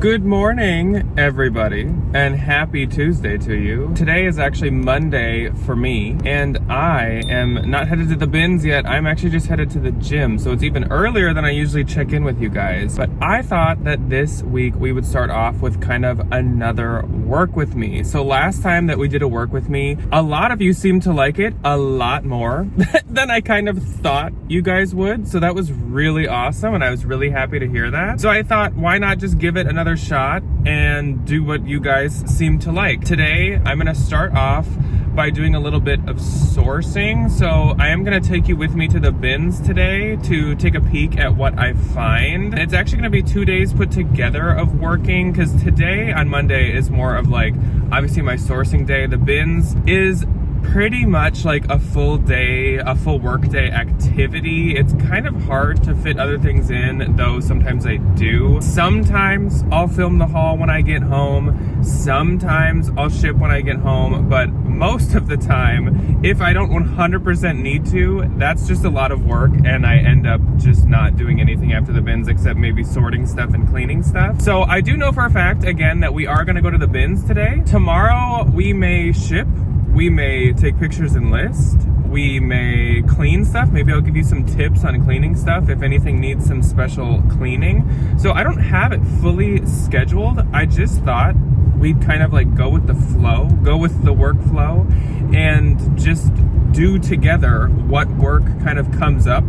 Good morning, everybody, and happy Tuesday to you. Today is actually Monday for me, and I am not headed to the bins yet. I'm actually just headed to the gym, so it's even earlier than I usually check in with you guys. But I thought that this week we would start off with kind of another work with me. So last time that we did a work with me, a lot of you seemed to like it a lot more than I kind of thought you guys would. So that was really awesome, and I was really happy to hear that. So I thought, why not just give it another shot and do what you guys seem to like. Today, I'm gonna start off by doing a little bit of sourcing. So I am gonna take you with me to the bins today to take a peek at what I find. It's actually gonna be 2 days put together of working, because today on Monday is more of like, obviously my sourcing day. The bins is pretty much like a full day, a full work day activity. It's kind of hard to fit other things in, though sometimes I do. Sometimes I'll film the haul when I get home. Sometimes I'll ship when I get home, but most of the time, if I don't 100% need to, that's just a lot of work, and I end up just not doing anything after the bins except maybe sorting stuff and cleaning stuff. So I do know for a fact, again, that we are gonna go to the bins today. Tomorrow we may ship. We may take pictures and list. We may clean stuff. Maybe I'll give you some tips on cleaning stuff if anything needs some special cleaning. So I don't have it fully scheduled. I just thought we'd kind of like go with the flow, go with the workflow, and just do together what work kind of comes up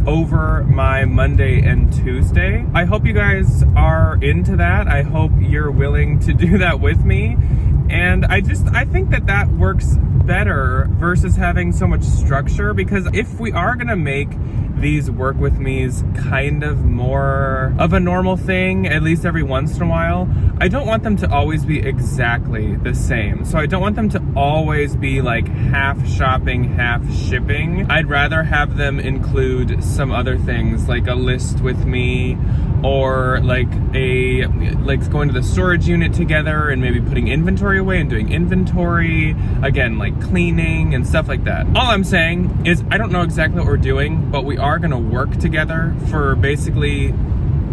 over my Monday and Tuesday. I hope you guys are into that. I hope you're willing to do that with me. And I think that works better versus having so much structure, because if we are gonna make these work with me's kind of more of a normal thing, at least every once in a while, I don't want them to always be exactly the same. So I don't want them to always be like half shopping, half shipping. I'd rather have them include some other things, like a list with me, or like going to the storage unit together and maybe putting inventory away and doing inventory, again, like cleaning and stuff like that. All I'm saying is I don't know exactly what we're doing, but we are gonna work together for basically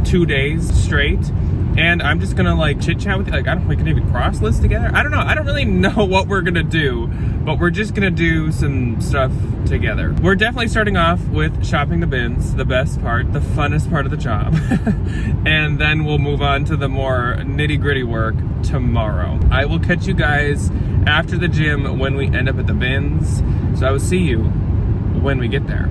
2 days straight. And I'm just gonna like chit chat with you. Like, I don't know, we can even cross list together. I don't know. I don't really know what we're gonna do, but we're just gonna do some stuff together. We're definitely starting off with shopping the bins, the best part, the funnest part of the job. And then we'll move on to the more nitty gritty work tomorrow. I will catch you guys after the gym when we end up at the bins. So I will see you when we get there.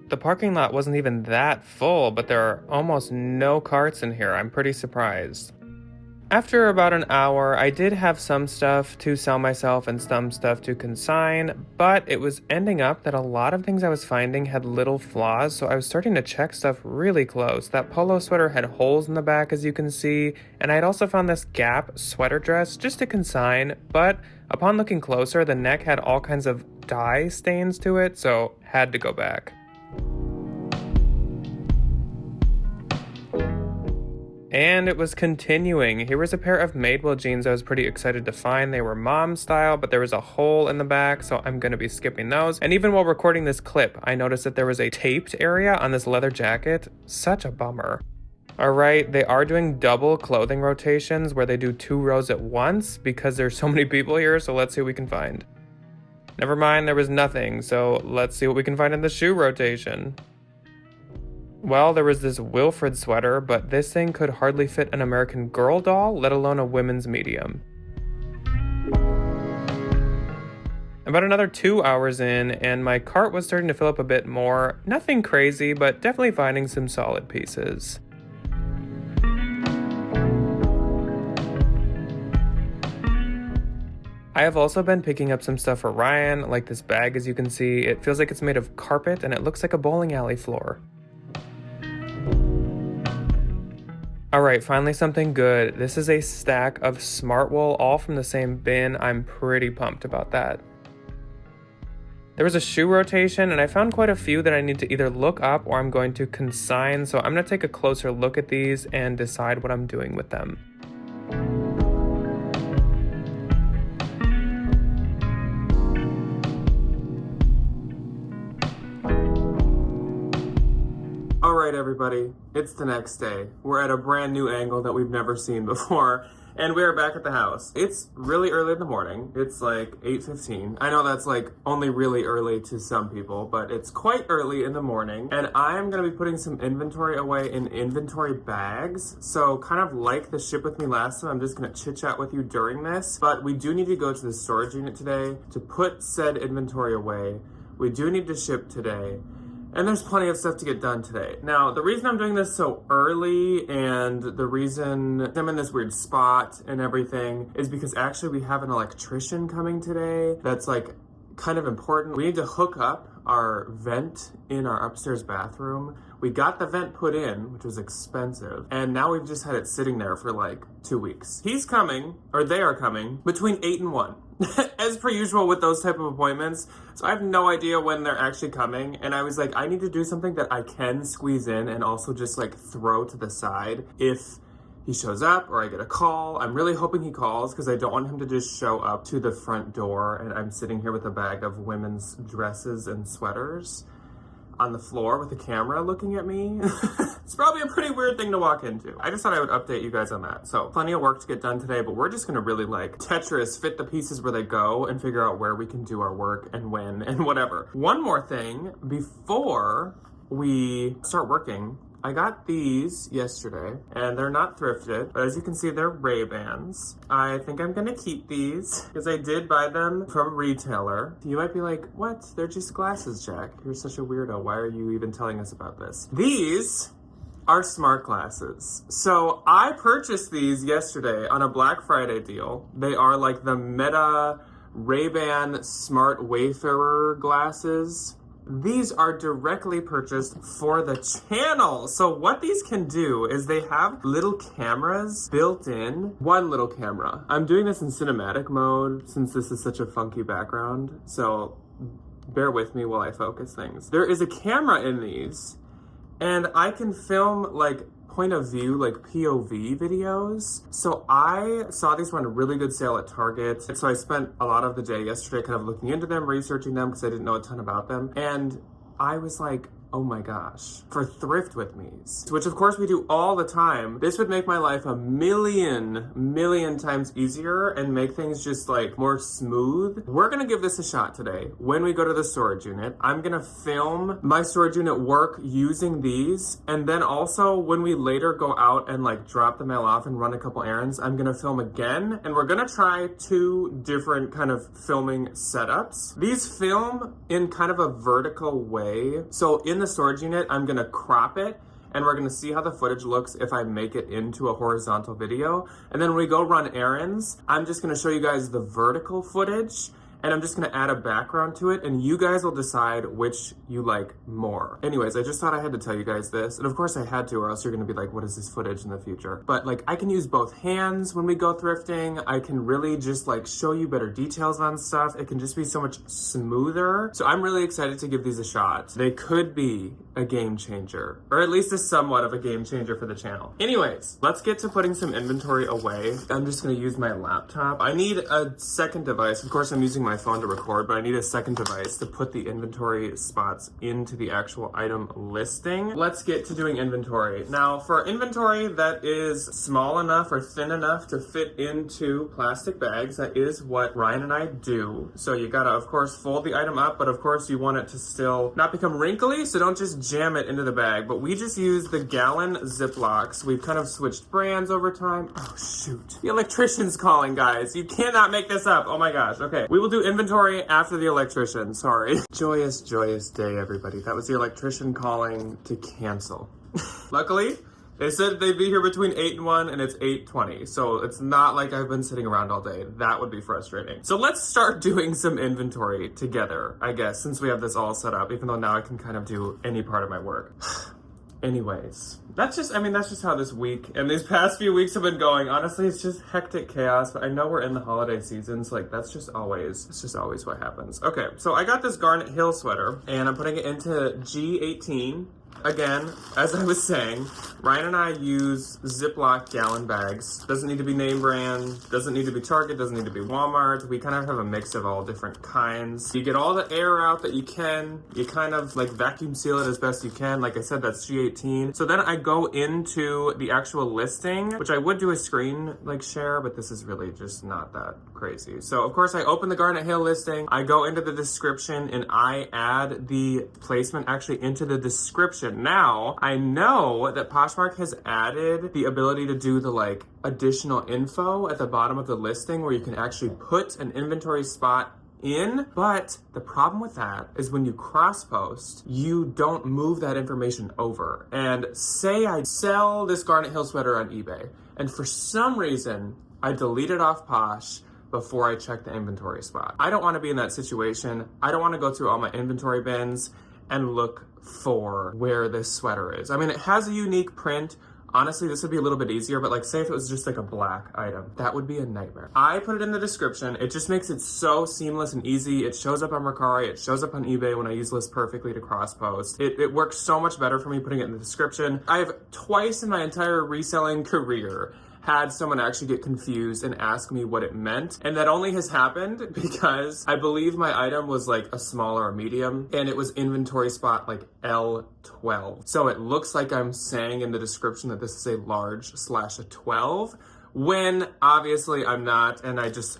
The parking lot wasn't even that full, but there are almost no carts in here. I'm pretty surprised. After about an hour, I did have some stuff to sell myself and some stuff to consign, but it was ending up that a lot of things I was finding had little flaws, so I was starting to check stuff really close. That polo sweater had holes in the back, as you can see, and I had also found this Gap sweater dress just to consign, but upon looking closer, the neck had all kinds of dye stains to it, so had to go back. And it was continuing. Here was a pair of Madewell jeans I was pretty excited to find. They were mom style, but there was a hole in the back, so I'm gonna be skipping those. And even while recording this clip, I noticed that there was a taped area on this leather jacket. Such a bummer. All right, they are doing double clothing rotations where they do 2 rows at once because there's so many people here, so let's see what we can find. Never mind, there was nothing, so let's see what we can find in the shoe rotation. Well, there was this Wilfred sweater, but this thing could hardly fit an American Girl doll, let alone a women's medium. About another 2 hours in, and my cart was starting to fill up a bit more. Nothing crazy, but definitely finding some solid pieces. I have also been picking up some stuff for Ryan, like this bag, as you can see. It feels like it's made of carpet, and it looks like a bowling alley floor. Alright, finally something good. This is a stack of Smartwool, all from the same bin. I'm pretty pumped about that. There was a shoe rotation, and I found quite a few that I need to either look up or I'm going to consign, so I'm going to take a closer look at these and decide what I'm doing with them. Alright everybody, it's the next day. We're at a brand new angle that we've never seen before, and we are back at the house. It's really early in the morning. It's like 8:15. I know that's like only really early to some people, but it's quite early in the morning, and I'm gonna be putting some inventory away in inventory bags. So kind of like the ship with me last time, I'm just gonna chit chat with you during this, but we do need to go to the storage unit today to put said inventory away. We do need to ship today. And there's plenty of stuff to get done today. Now, the reason I'm doing this so early and the reason I'm in this weird spot and everything is because actually we have an electrician coming today that's like kind of important. We need to hook up our vent in our upstairs bathroom. We got the vent put in, which was expensive, and now we've just had it sitting there for like 2 weeks. He's coming, or they are coming, between 8 and 1. As per usual with those type of appointments. So I have no idea when they're actually coming, and I was like, I need to do something that I can squeeze in and also just like throw to the side if he shows up or I get a call. I'm really hoping he calls because I don't want him to just show up to the front door and I'm sitting here with a bag of women's dresses and sweaters on the floor with a camera looking at me. It's probably a pretty weird thing to walk into. I just thought I would update you guys on that. So plenty of work to get done today, but we're just gonna really like Tetris, fit the pieces where they go and figure out where we can do our work and when and whatever. One more thing before we start working. I got these yesterday, and they're not thrifted, but as you can see, they're Ray-Bans. I think I'm gonna keep these, because I did buy them from Reseller. You might be like, what? They're just glasses, Jack. You're such a weirdo. Why are you even telling us about this? These are smart glasses. So I purchased these yesterday on a Black Friday deal. They are like the Meta Ray-Ban Smart Wayfarer glasses. These are directly purchased for the channel. So what these can do is they have little cameras built in. One little camera. I'm doing this in cinematic mode since this is such a funky background. So bear with me while I focus things. There is a camera in these and I can film like point of view, like POV videos. So I saw these were on a really good sale at Target. And so I spent a lot of the day yesterday kind of looking into them, researching them because I didn't know a ton about them. And I was like, oh my gosh, for thrift with me's, which of course we do all the time. This would make my life a million times easier and make things just like more smooth. We're gonna give this a shot today. When we go to the storage unit, I'm gonna film my storage unit work using these. And then also when we later go out and like drop the mail off and run a couple errands, I'm gonna film again. And we're gonna try 2 different kind of filming setups. These film in kind of a vertical way. So in the storage unit, I'm gonna crop it and we're gonna see how the footage looks if I make it into a horizontal video. And then when we go run errands, I'm just gonna show you guys the vertical footage and I'm just gonna add a background to it and you guys will decide which you like more. Anyways, I just thought I had to tell you guys this. And of course I had to, or else you're gonna be like, what is this footage in the future? But like, I can use both hands when we go thrifting. I can really just like show you better details on stuff. It can just be so much smoother. So I'm really excited to give these a shot. They could be a game changer, or at least a somewhat of a game changer for the channel. Anyways, let's get to putting some inventory away. I'm just gonna use my laptop. I need a second device. Of course, I'm using my phone to record, but I need a second device to put the inventory spots into the actual item listing. Let's get to doing inventory. Now, for inventory that is small enough or thin enough to fit into plastic bags, that is what Ryan and I do. So you gotta, of course, fold the item up, but of course you want it to still not become wrinkly, so don't just jam it into the bag. But we just use the gallon Ziplocs. We've kind of switched brands over time. Oh, shoot. The electrician's calling, guys. You cannot make this up. Oh my gosh. Okay. We will do inventory after the electrician. Sorry. Joyous day, everybody. That was the electrician calling to cancel. Luckily, they said they'd be here between 8 and 1 and it's 8:20. So it's not like I've been sitting around all day. That would be frustrating. So let's start doing some inventory together, I guess, since we have this all set up, even though now I can kind of do any part of my work. Anyways, that's just how this week and these past few weeks have been going. Honestly, it's just hectic chaos, but I know we're in the holiday seasons. Like it's just always what happens. Okay, so I got this Garnet Hill sweater and I'm putting it into G18. again, as I was saying, Ryan and I use Ziploc gallon bags. Doesn't need to be name brand, doesn't need to be Target, doesn't need to be Walmart. We kind of have a mix of all different kinds. You get all the air out that you can. You kind of like vacuum seal it as best you can. Like I said, that's G18. So then I go into the actual listing, which I would do a screen like share, but this is really just not that crazy. So of course I open the Garnet Hill listing. I go into the description and I add the placement actually into the description. Now I know that Poshmark has added the ability to do the like additional info at the bottom of the listing where you can actually put an inventory spot in, but the problem with that is when you cross post, you don't move that information over. And say I sell this Garnet Hill sweater on eBay, and for some reason I delete it off Posh before I check the inventory spot. I don't want to be in that situation. I don't want to go through all my inventory bins and look for where this sweater is. I mean, it has a unique print. Honestly, this would be a little bit easier, but like say if it was just like a black item, that would be a nightmare. I put it in the description. It just makes it so seamless and easy. It shows up on Mercari, it shows up on eBay when I use List Perfectly to cross post. It works so much better for me putting it in the description. I've twice in my entire reselling career had someone actually get confused and ask me what it meant. And that only has happened because I believe my item was like a small or a medium and it was inventory spot like L12. So it looks like I'm saying in the description that this is a large/a 12 when obviously I'm not, and I just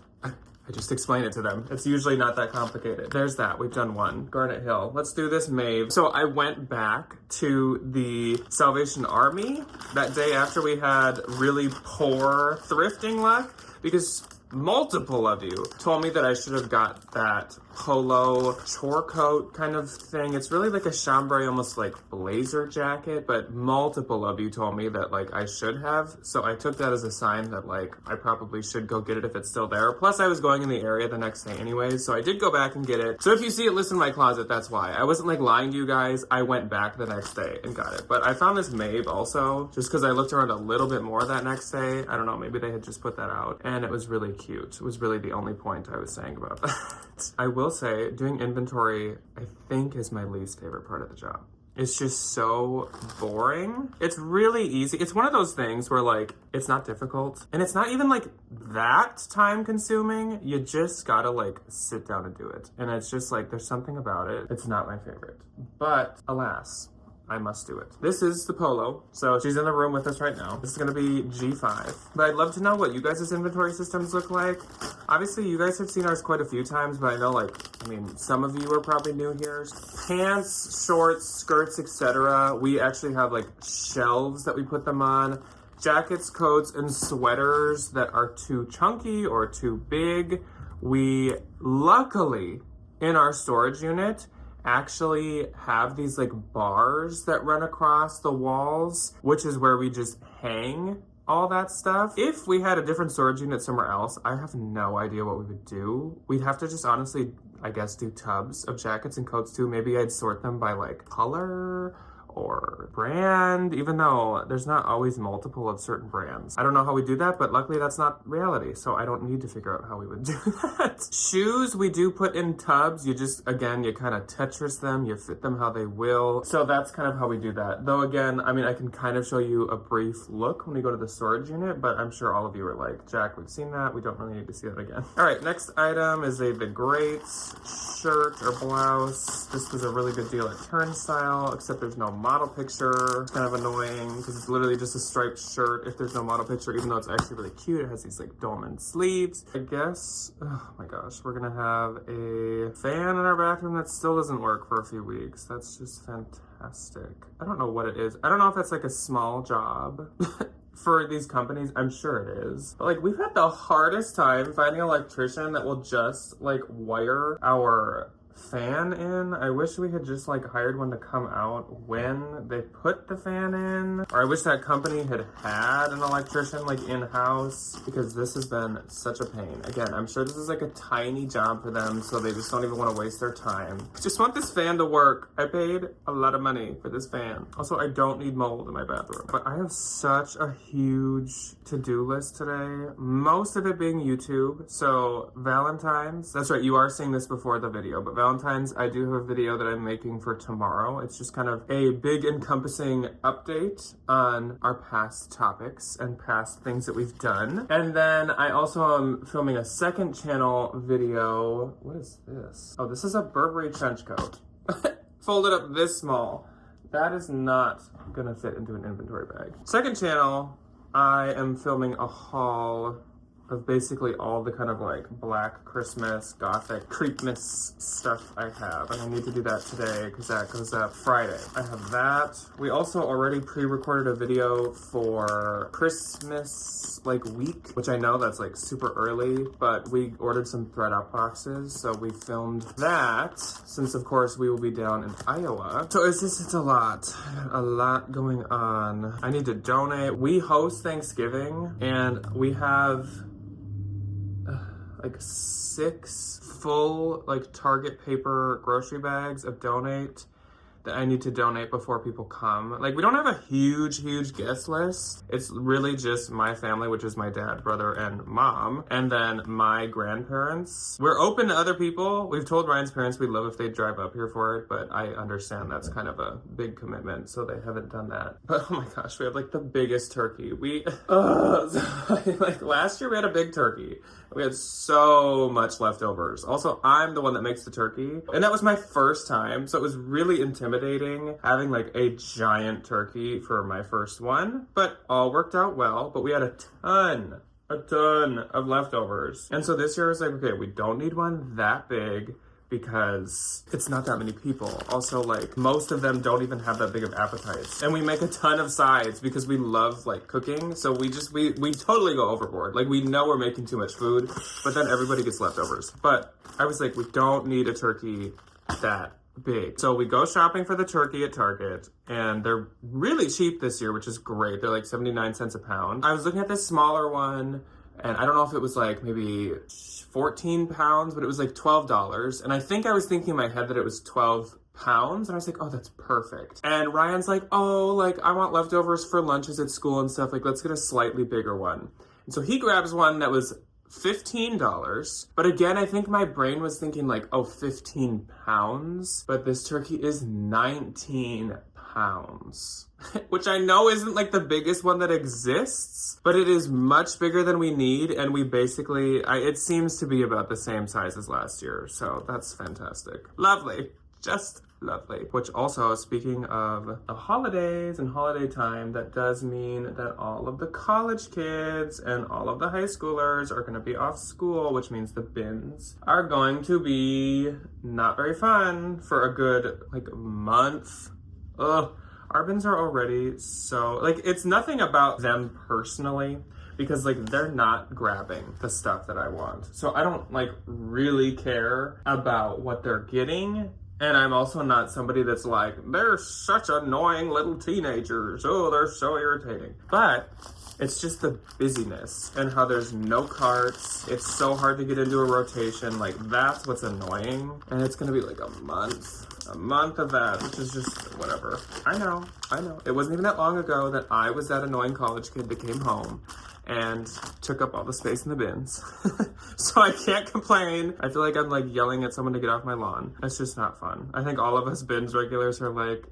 explain it to them. It's usually not that complicated. There's that. We've done one. Garnet Hill. Let's do this Maeve. So I went back to the Salvation Army that day after we had really poor thrifting luck because multiple of you told me that I should have got that polo chore coat kind of thing. It's really like a chambray, almost like blazer jacket, but multiple of you told me that like I should have. So I took that as a sign that like I probably should go get it if it's still there. Plus I was going in the area the next day anyways, so I did go back and get it. So if you see it listed in my closet, that's why. I wasn't like lying to you guys. I went back the next day and got it. But I found this Maeve also, just because I looked around a little bit more that next day. I don't know, maybe they had just put that out. And it was really cute. It was really the only point I was saying about that. I will say, doing inventory, I think, is my least favorite part of the job. It's just so boring. It's really easy. It's one of those things where like, it's not difficult and it's not even like that time consuming. You just gotta like sit down and do it. And it's just like, there's something about it. It's not my favorite, but alas, I must do it. This is the polo. So she's in the room with us right now. This is gonna be G5. But I'd love to know what you guys' inventory systems look like. Obviously, you guys have seen ours quite a few times, but I know like, I mean, some of you are probably new here. Pants, shorts, skirts, etc. We actually have like shelves that we put them on. Jackets, coats, and sweaters that are too chunky or too big. We luckily, in our storage unit, actually have these like bars that run across the walls, which is where we just hang all that stuff. If we had a different storage unit somewhere else, I have no idea what we would do. We'd have to just honestly, I guess, do tubs of jackets and coats too. Maybe I'd sort them by like color or brand, even though there's not always multiple of certain brands. I don't know how we do that, but luckily that's not reality, so I don't need to figure out how we would do that. Shoes, we do put in tubs. You just, again, you kind of Tetris them, you fit them how they will. So that's kind of how we do that. Though again, I mean, I can kind of show you a brief look when we go to the storage unit, but I'm sure all of you are like, Jack, we've seen that. We don't really need to see that again. All right, next item is a The Greats shirt or blouse. This was a really good deal at Turnstile, except there's no model picture. It's kind of annoying because it's literally just a striped shirt if there's no model picture, even though it's actually really cute. It has these like dolman sleeves. I guess, oh my gosh, we're gonna have a fan in our bathroom that still doesn't work for a few weeks. That's just fantastic. I don't know what it is. I don't know if that's like a small job for these companies. I'm sure it is. But like, we've had the hardest time finding an electrician that will just like wire our fan in. I wish we had just like hired one to come out when they put the fan in, or I wish that company had an electrician like in-house, because this has been such a pain. Again, I'm sure this is like a tiny job for them, so they just don't even want to waste their time. I just want this fan to work. I paid a lot of money for this fan. Also, I don't need mold in my bathroom, but I have such a huge to-do list today, most of it being YouTube. So Valentines, that's right, you are seeing this before the video, but Valentine's, I do have a video that I'm making for tomorrow. It's just kind of a big encompassing update on our past topics and past things that we've done. And then I also am filming a second channel video. What is this? Oh, this is a Burberry trench coat. Folded up this small. That is not gonna fit into an inventory bag. Second channel, I am filming a haul of basically all the kind of like Black Christmas, Gothic, Creepmas stuff I have. And I need to do that today because that goes up Friday. I have that. We also already pre-recorded a video for Christmas like week, which I know that's like super early, but we ordered some thread up boxes. So we filmed that since of course we will be down in Iowa. So it's a lot going on. I need to donate. We host Thanksgiving and we have like 6 full like Target paper grocery bags of donate that I need to donate before people come. Like we don't have a huge guest list. It's really just my family, which is my dad, brother, and mom, and then my grandparents. We're open to other people. We've told Ryan's parents we'd love if they'd drive up here for it, but I understand that's kind of a big commitment, so they haven't done that. But oh my gosh, we have like the biggest turkey. Like last year we had a big turkey. We had so much leftovers. Also, I'm the one that makes the turkey, and that was my first time, so it was really intimidating having like a giant turkey for my first one, but all worked out well. But we had a ton of leftovers. And so this year I was like, okay, we don't need one that big because it's not that many people. Also, like most of them don't even have that big of appetites. And we make a ton of sides because we love like cooking. So we totally go overboard. Like we know we're making too much food, but then everybody gets leftovers. But I was like, we don't need a turkey that big. So we go shopping for the turkey at Target, and they're really cheap this year, which is great. They're like 79 cents a pound. I was looking at this smaller one, and I don't know if it was like maybe 14 pounds, but it was like $12. And I think I was thinking in my head that it was 12 pounds. And I was like, oh, that's perfect. And Ryan's like, oh, like I want leftovers for lunches at school and stuff. Like, let's get a slightly bigger one. And so he grabs one that was $15. But again, I think my brain was thinking like, oh, 15 pounds. But this turkey is 19 pounds. Which I know isn't like the biggest one that exists, but it is much bigger than we need, and we basically, it seems to be about the same size as last year, so that's fantastic. Lovely. Just lovely. Which also, speaking of the holidays and holiday time, that does mean that all of the college kids and all of the high schoolers are going to be off school, which means the bins are going to be not very fun for a good like month. Ugh. Our bins are already so, like, it's nothing about them personally, because, like, they're not grabbing the stuff that I want. So I don't, like, really care about what they're getting. And I'm also not somebody that's like, they're such annoying little teenagers. Oh, they're so irritating. But it's just the busyness and how there's no carts. It's so hard to get into a rotation. Like, that's what's annoying. And it's going to be like a month of that, which is just whatever. I know. It wasn't even that long ago that I was that annoying college kid that came home and took up all the space in the bins. So I can't complain. I feel like I'm like yelling at someone to get off my lawn. It's just not fun. I think all of us bins regulars are like,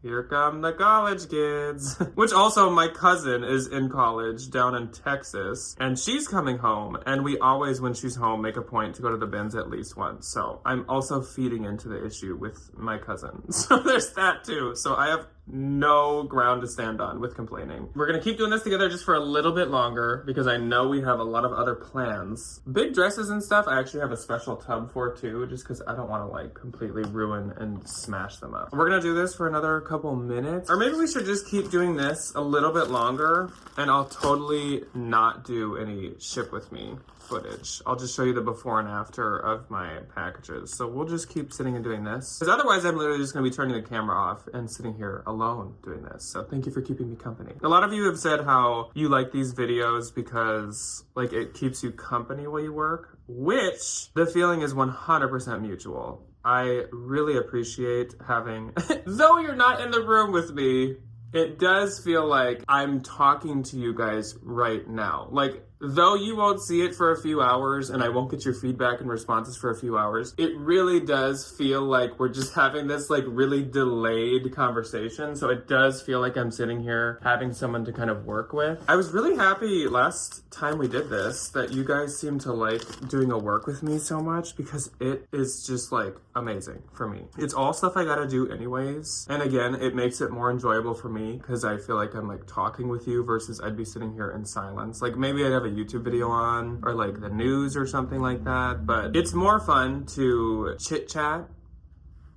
here come the college kids. Which also, my cousin is in college down in Texas, and she's coming home, and we always, when she's home, make a point to go to the bins at least once. So I'm also feeding into the issue with my cousin. So there's that too. So I have no ground to stand on with complaining. We're gonna keep doing this together just for a little bit longer because I know we have a lot of other plans. Big dresses and stuff, I actually have a special tub for too, just because I don't want to like completely ruin and smash them up. We're gonna do this for another couple minutes, or maybe we should just keep doing this a little bit longer, and I'll totally not do any ship with me footage. I'll just show you the before and after of my packages. So we'll just keep sitting and doing this, because otherwise I'm literally just going to be turning the camera off and sitting here alone doing this. So thank you for keeping me company. A lot of you have said how you like these videos because like it keeps you company while you work, which the feeling is 100% mutual. I really appreciate having, though you're not in the room with me, it does feel like I'm talking to you guys right now. Like, though you won't see it for a few hours and I won't get your feedback and responses for a few hours, it really does feel like we're just having this like really delayed conversation. So it does feel like I'm sitting here having someone to kind of work with. I was really happy last time we did this that you guys seem to like doing a work with me so much, because it is just like amazing for me. It's all stuff I gotta do anyways. And again, it makes it more enjoyable for me because I feel like I'm like talking with you versus I'd be sitting here in silence. Like maybe I'd have a YouTube video on or like the news or something like that, but it's more fun to chit chat.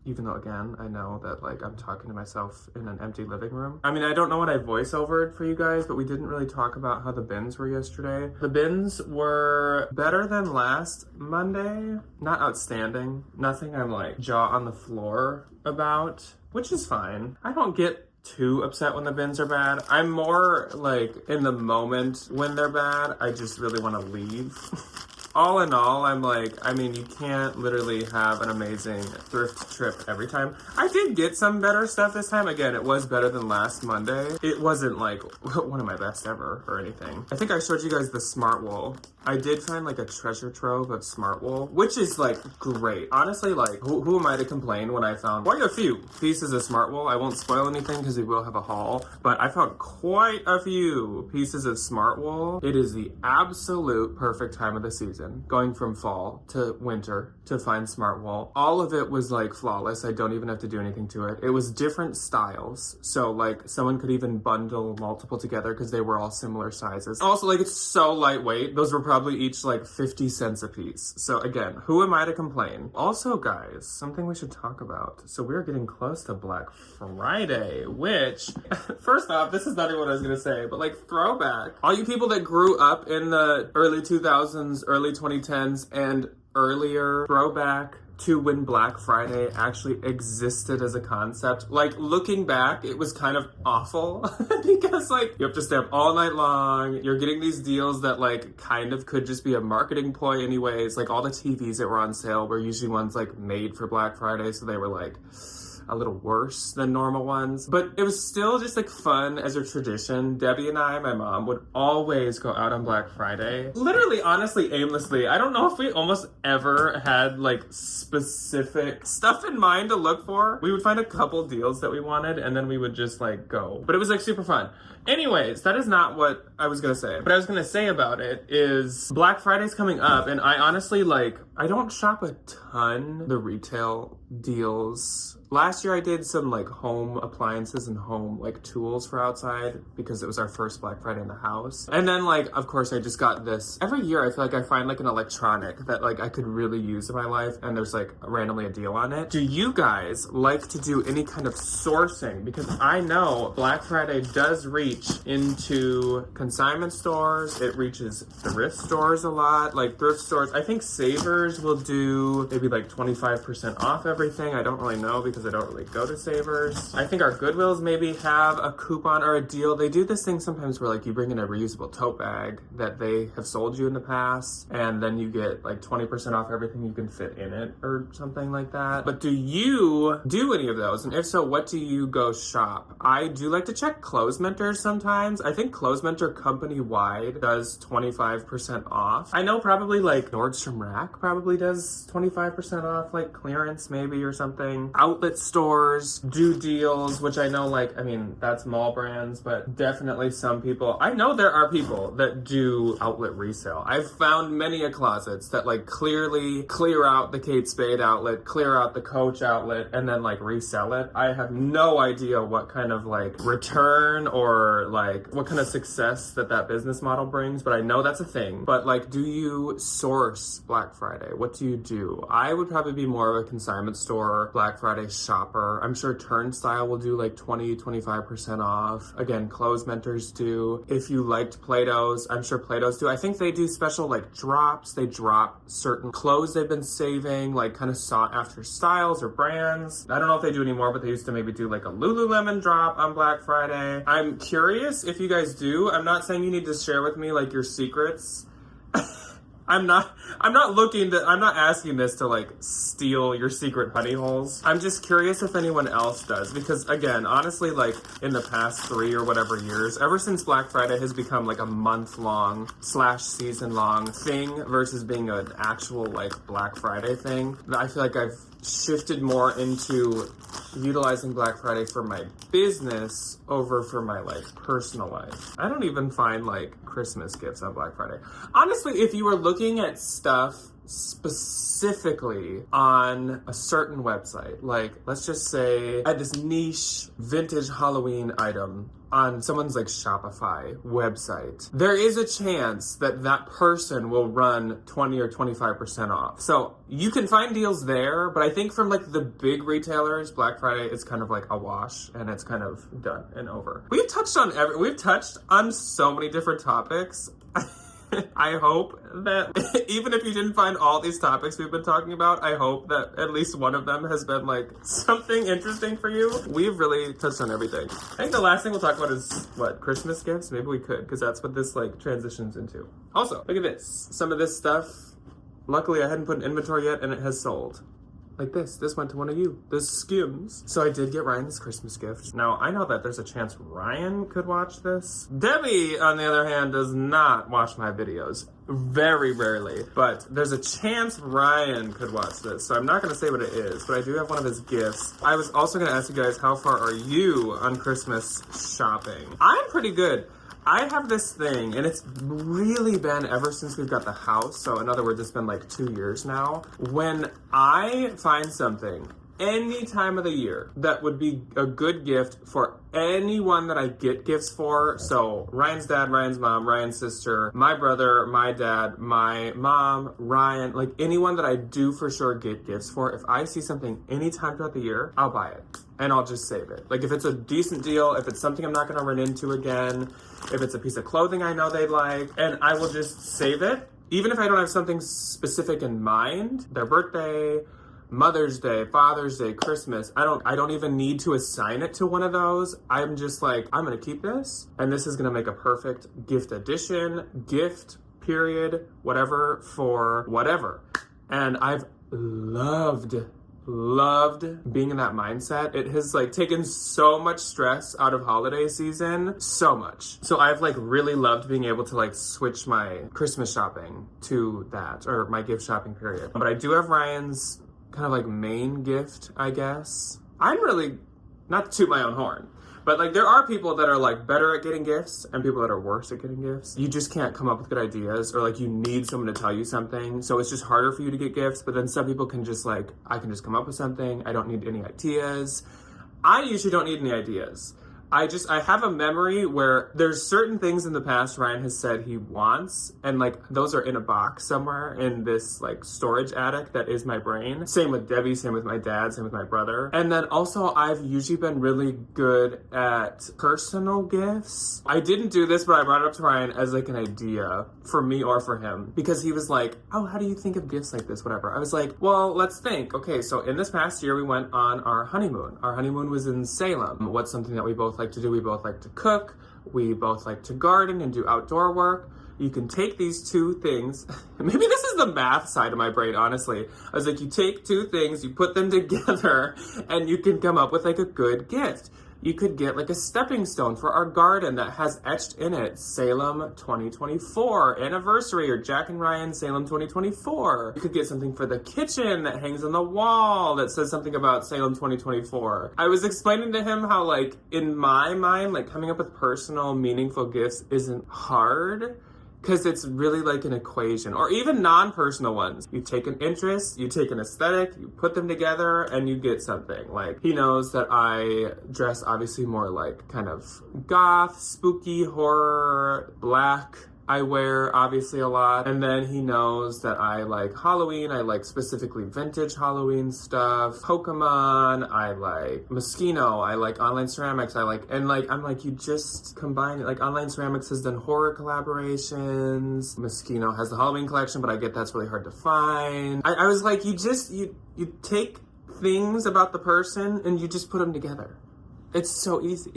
Even though, again, I know that, like, I'm talking to myself in an empty living room. I mean, I don't know what I voice-overed for you guys, but we didn't really talk about how the bins were yesterday. The bins were better than last Monday. Not outstanding. Nothing I'm, like, jaw on the floor about, which is fine. I don't get too upset when the bins are bad. I'm more, like, in the moment when they're bad, I just really want to leave. All in all, I'm like, I mean, you can't literally have an amazing thrift trip every time. I did get some better stuff this time. Again, it was better than last Monday. It wasn't like one of my best ever or anything. I think I showed you guys the smart wool. I did find like a treasure trove of smart wool, which is like great. Honestly, like who am I to complain when I found quite a few pieces of smart wool? I won't spoil anything because we will have a haul, but I found quite a few pieces of smart wool. It is the absolute perfect time of the season, going from fall to winter to find smart wool. All of it was like flawless. I don't even have to do anything to it. It was different styles. So like someone could even bundle multiple together because they were all similar sizes. Also, like it's so lightweight. Those were probably each like 50 cents a piece. So again, who am I to complain? Also, guys, something we should talk about. So we're getting close to Black Friday, which first off, this is not even what I was gonna say, but like throwback. All you people that grew up in the early 2000s, early 2010s and earlier, throwback to when Black Friday actually existed as a concept. Like looking back, it was kind of awful because like you have to stay up all night long. You're getting these deals that like kind of could just be a marketing ploy anyways. Like all the TVs that were on sale were usually ones like made for Black Friday. So they were like a little worse than normal ones, but it was still just like fun as a tradition. Debbie and I, my mom, would always go out on Black Friday. Literally, honestly, aimlessly. I don't know if we almost ever had like specific stuff in mind to look for. We would find a couple deals that we wanted and then we would just like go. But it was like super fun. Anyways, that is not what I was gonna say. What I was gonna say about it is Black Friday's coming up and I honestly like, I don't shop a ton the retail deals. Last year I did some like home appliances and home like tools for outside because it was our first Black Friday in the house. And then like, of course I just got this. Every year I feel like I find like an electronic that like I could really use in my life and there's like randomly a deal on it. Do you guys like to do any kind of sourcing? Because I know Black Friday does reach into consignment stores. It reaches thrift stores a lot. Like thrift stores, I think Savers will do maybe like 25% off everything. I don't really know because I don't really go to Savers. I think our Goodwills maybe have a coupon or a deal. They do this thing sometimes where like you bring in a reusable tote bag that they have sold you in the past and then you get like 20% off everything you can fit in it or something like that. But do you do any of those? And if so, what do you go shop? I do like to check Clothes Mentors sometimes. I think Clothes Mentor company-wide does 25% off. I know probably like Nordstrom Rack probably does 25% off, like clearance maybe or something. Outlet stores do deals, which I know like, I mean, that's mall brands, but definitely some people, I know there are people that do outlet resale. I've found many a closets that like clearly clear out the Kate Spade outlet, clear out the Coach outlet, and then like resell it. I have no idea what kind of like return or like what kind of success that business model brings, but I know that's a thing. But like, do you source Black Friday? What do you do? I would probably be more of a consignment store Black Friday shopper. I'm sure Turnstile will do like 20-25% off. Again, Clothes Mentors do. If you liked Plato's, I'm sure Plato's do. I think they do special like drops. They drop certain clothes they've been saving, like kind of sought after styles or brands. I don't know if they do anymore, but they used to maybe do like a Lululemon drop on Black Friday. I'm curious if you guys do. I'm not saying you need to share with me like your secrets. I'm not asking this to like steal your secret honey holes. I'm just curious if anyone else does, because again, honestly, like in the past 3 or whatever years, ever since Black Friday has become like a month-long / season-long thing versus being an actual like Black Friday thing, I feel like I've shifted more into utilizing Black Friday for my business over for my like personal life. I don't even find like Christmas gifts on Black Friday. Honestly, if you were looking at stuff specifically on a certain website, like let's just say I had this niche vintage Halloween item on someone's like Shopify website, there is a chance that that person will run 20 or 25% off. So you can find deals there, but I think from like the big retailers, Black Friday is kind of like a wash and it's kind of done and over. We've touched on so many different topics. I hope that even if you didn't find all these topics we've been talking about, I hope that at least one of them has been like something interesting for you. We've really touched on everything. I think the last thing we'll talk about is what, Christmas gifts? Maybe we could, because that's what this like transitions into. Also, look at this. Some of this stuff, luckily I hadn't put in inventory yet and it has sold. Like this went to one of you, this Skims. So I did get Ryan this Christmas gift. Now, I know that there's a chance Ryan could watch this. Debbie, on the other hand, does not watch my videos. Very rarely. But there's a chance Ryan could watch this. So I'm not gonna say what it is, but I do have one of his gifts. I was also gonna ask you guys, how far are you on Christmas shopping? I'm pretty good. I have this thing, and it's really been ever since we've got the house. So in other words, it's been like 2 years now. When I find something any time of the year that would be a good gift for anyone that I get gifts for, so Ryan's dad, Ryan's mom, Ryan's sister, my brother, my dad, my mom, Ryan, like anyone that I do for sure get gifts for, if I see something anytime throughout the year, I'll buy it. And I'll just save it. Like if it's a decent deal, if it's something I'm not gonna run into again, if it's a piece of clothing I know they'd like, and I will just save it. Even if I don't have something specific in mind, their birthday, Mother's Day, Father's Day, Christmas, I don't even need to assign it to one of those. I'm just like, I'm gonna keep this, and this is gonna make a perfect gift addition, gift, period, whatever, for whatever. And I've loved being in that mindset. It has like taken so much stress out of holiday season, so much. So I've like really loved being able to like switch my Christmas shopping to that, or my gift shopping period. But I do have Ryan's kind of like main gift, I guess. I'm really, not to toot my own horn, but like there are people that are like better at getting gifts and people that are worse at getting gifts. You just can't come up with good ideas, or like you need someone to tell you something. So it's just harder for you to get gifts, but then some people can just like, I can just come up with something. I don't need any ideas. I usually don't need any ideas. I have a memory where there's certain things in the past Ryan has said he wants, and like those are in a box somewhere in this like storage attic that is my brain. Same with Debbie, same with my dad, same with my brother. And then also I've usually been really good at personal gifts. I didn't do this, but I brought it up to Ryan as like an idea for me or for him, because he was like, oh, how do you think of gifts like this, whatever. I was like, well, let's think. Okay, so in this past year we went on our honeymoon. Our honeymoon was in Salem. What's something that we both like to do? We both like to cook. We both like to garden and do outdoor work. You can take these two things. Maybe this is the math side of my brain, honestly. I was like, you take two things, you put them together, and you can come up with like a good gift. You could get like a stepping stone for our garden that has etched in it Salem 2024 anniversary, or Jack and Ryan Salem 2024. You could get something for the kitchen that hangs on the wall that says something about Salem 2024. I was explaining to him how like in my mind, like coming up with personal, meaningful gifts isn't hard, because it's really like an equation, or even non-personal ones. You take an interest, you take an aesthetic, you put them together, and you get something. Like, he knows that I dress obviously more like kind of goth, spooky, horror, black. I wear obviously a lot. And then he knows that I like Halloween. I like specifically vintage Halloween stuff. Pokemon. I like Moschino. I like online ceramics. I'm like, you just combine it. Like online ceramics has done horror collaborations. Moschino has the Halloween collection, but I get that's really hard to find. I was like, you take things about the person and you just put them together. It's so easy.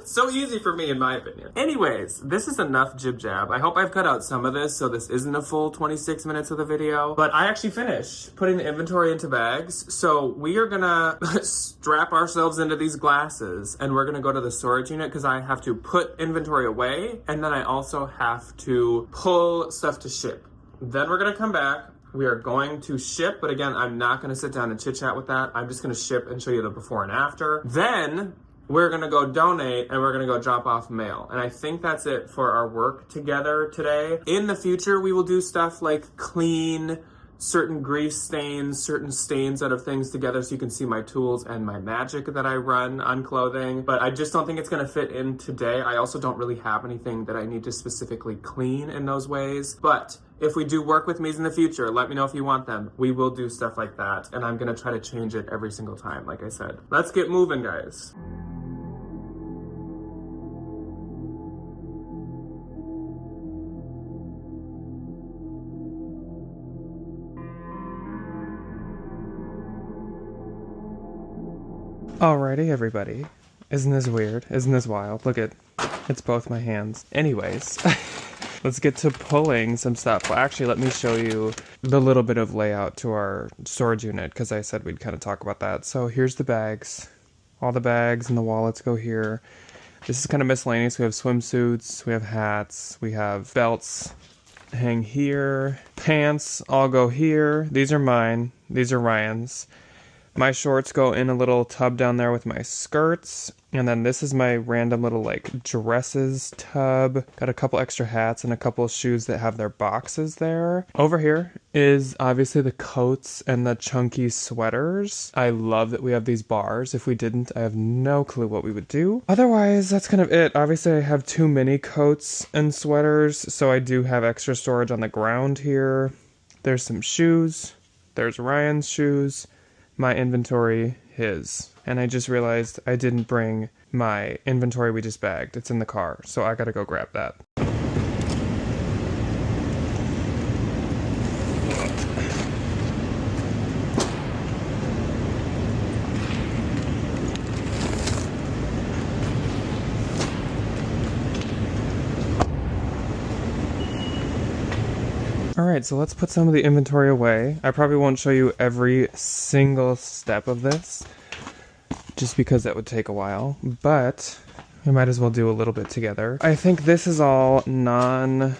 So easy for me, in my opinion. Anyways, this is enough jib jab. I hope I've cut out some of this so this isn't a full 26 minutes of the video. But I actually finished putting the inventory into bags. So we are gonna strap ourselves into these glasses and we're gonna go to the storage unit because I have to put inventory away and then I also have to pull stuff to ship. Then we're gonna come back. We are going to ship, but again, I'm not gonna sit down and chit chat with that. I'm just gonna ship and show you the before and after. Then we're gonna go donate and we're gonna go drop off mail. And I think that's it for our work together today. In the future, we will do stuff like clean certain grease stains, certain stains out of things together so you can see my tools and my magic that I run on clothing. But I just don't think it's gonna fit in today. I also don't really have anything that I need to specifically clean in those ways. But if we do work with me's in the future, let me know if you want them. We will do stuff like that. And I'm gonna try to change it every single time, like I said. Let's get moving, guys. Alrighty, everybody. Isn't this weird? Isn't this wild? Look at, it's both my hands. Anyways, let's get to pulling some stuff. Well, actually, let me show you the little bit of layout to our storage unit because I said we'd kind of talk about that. So here's the bags. All the bags and the wallets go here. This is kind of miscellaneous. We have swimsuits, we have hats, we have belts hang here. Pants all go here. These are mine. These are Ryan's. My shorts go in a little tub down there with my skirts. And then this is my random little like dresses tub. Got a couple extra hats and a couple of shoes that have their boxes there. Over here is obviously the coats and the chunky sweaters. I love that we have these bars. If we didn't, I have no clue what we would do. Otherwise, that's kind of it. Obviously, I have too many coats and sweaters, so I do have extra storage on the ground here. There's some shoes. There's Ryan's shoes. My inventory, his. And I just realized I didn't bring my inventory we just bagged. It's in the car, so I gotta go grab that. Alright, so let's put some of the inventory away. I probably won't show you every single step of this, just because that would take a while, but we might as well do a little bit together. I think this is all non-plastic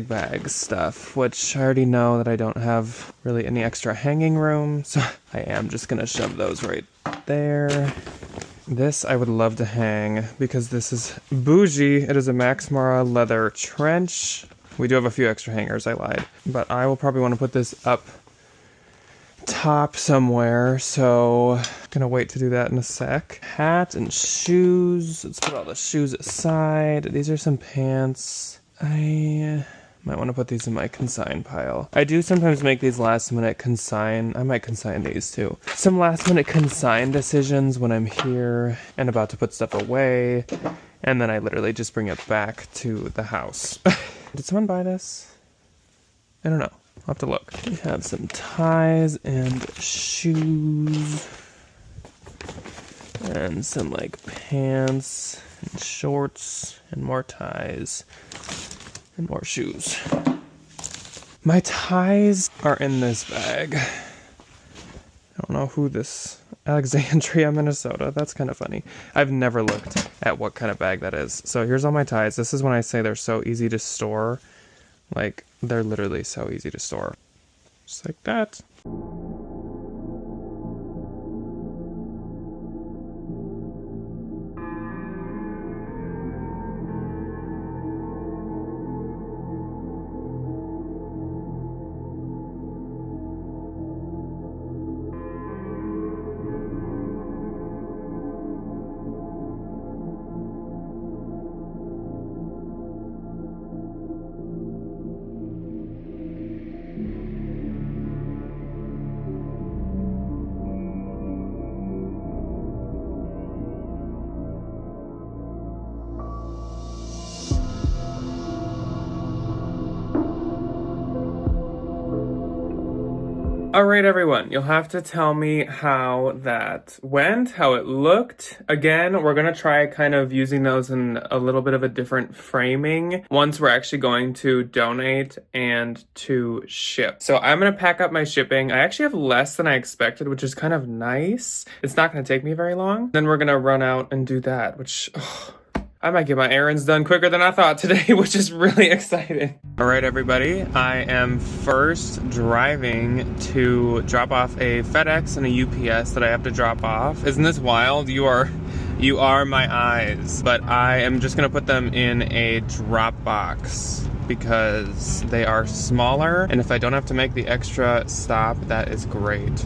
bags stuff, which I already know that I don't have really any extra hanging room, so I am just gonna shove those right there. This I would love to hang, because this is bougie. It is a Max Mara leather trench. We do have a few extra hangers, I lied. But I will probably want to put this up top somewhere, so I'm gonna wait to do that in a sec. Hat and shoes. Let's put all the shoes aside. These are some pants. I might want to put these in my consign pile. I do sometimes make these last minute consign. I might consign these too. Some last minute consign decisions when I'm here and about to put stuff away. And then I literally just bring it back to the house. Did someone buy this? I don't know. I'll have to look. We have some ties and shoes. And some like pants and shorts and more ties and more shoes. My ties are in this bag. I don't know who this... Alexandria, Minnesota. That's kind of funny. I've never looked at what kind of bag that is. So here's all my ties. This is when I say they're so easy to store. Like, they're literally so easy to store. Just like that. All right, everyone, you'll have to tell me how that went, how it looked. Again, we're gonna try kind of using those in a little bit of a different framing once we're actually going to donate and to ship. So I'm gonna pack up my shipping. I actually have less than I expected, which is kind of nice. It's not gonna take me very long. Then we're gonna run out and do that, which, I might get my errands done quicker than I thought today, which is really exciting. All right, everybody, I am first driving to drop off a FedEx and a UPS that I have to drop off. Isn't this wild? You are my eyes, but I am just gonna put them in a drop box because they are smaller, and if I don't have to make the extra stop, that is great.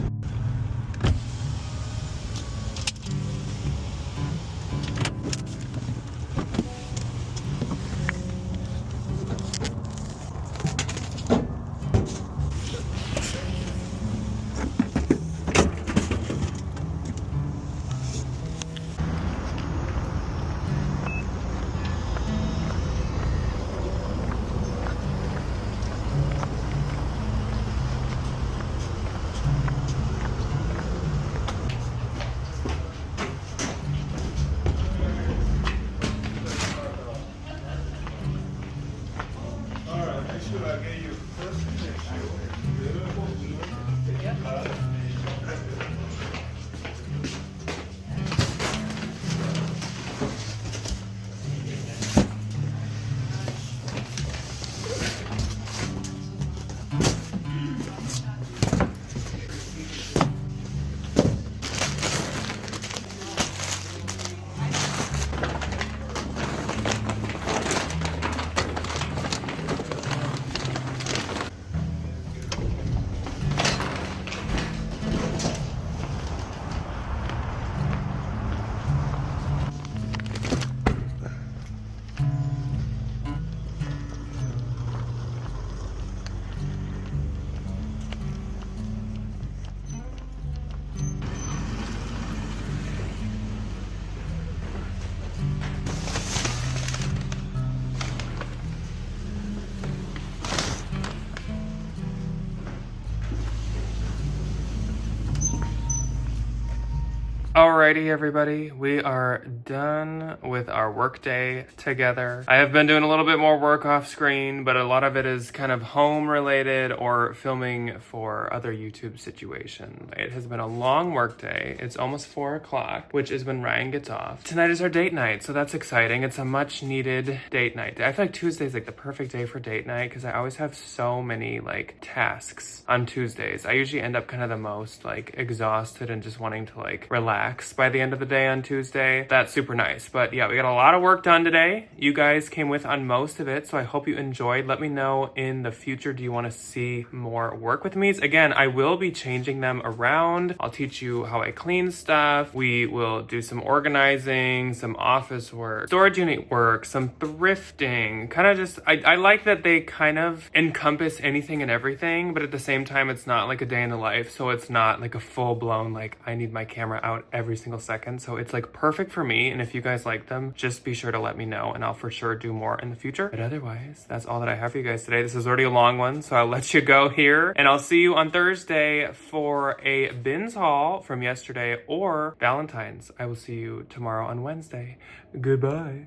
Alrighty, everybody, we are done with our workday together. I have been doing a little bit more work off screen, but a lot of it is kind of home related or filming for other YouTube situations. It has been a long workday. It's almost 4 o'clock, which is when Ryan gets off. Tonight is our date night, so that's exciting. It's a much needed date night. I feel like Tuesday is like the perfect day for date night because I always have so many like tasks on Tuesdays. I usually end up kind of the most like exhausted and just wanting to like relax by the end of the day on Tuesday. That's super nice. But yeah, we got a lot of work done today. You guys came with on most of it, so I hope you enjoyed. Let me know in the future, do you want to see more work with me? Again, I will be changing them around. I'll teach you how I clean stuff. We will do some organizing, some office work, storage unit work, some thrifting. Kind of just, I like that they kind of encompass anything and everything, but at the same time, it's not like a day in the life. So it's not like a full blown, like I need my camera out every single second. So it's like perfect for me. And if you guys like them, just be sure to let me know and I'll for sure do more in the future. But otherwise, that's all that I have for you guys today. This is already a long one, so I'll let you go here. And I'll see you on Thursday for a bins haul from yesterday or Valentines. I will see you tomorrow on Wednesday. Goodbye.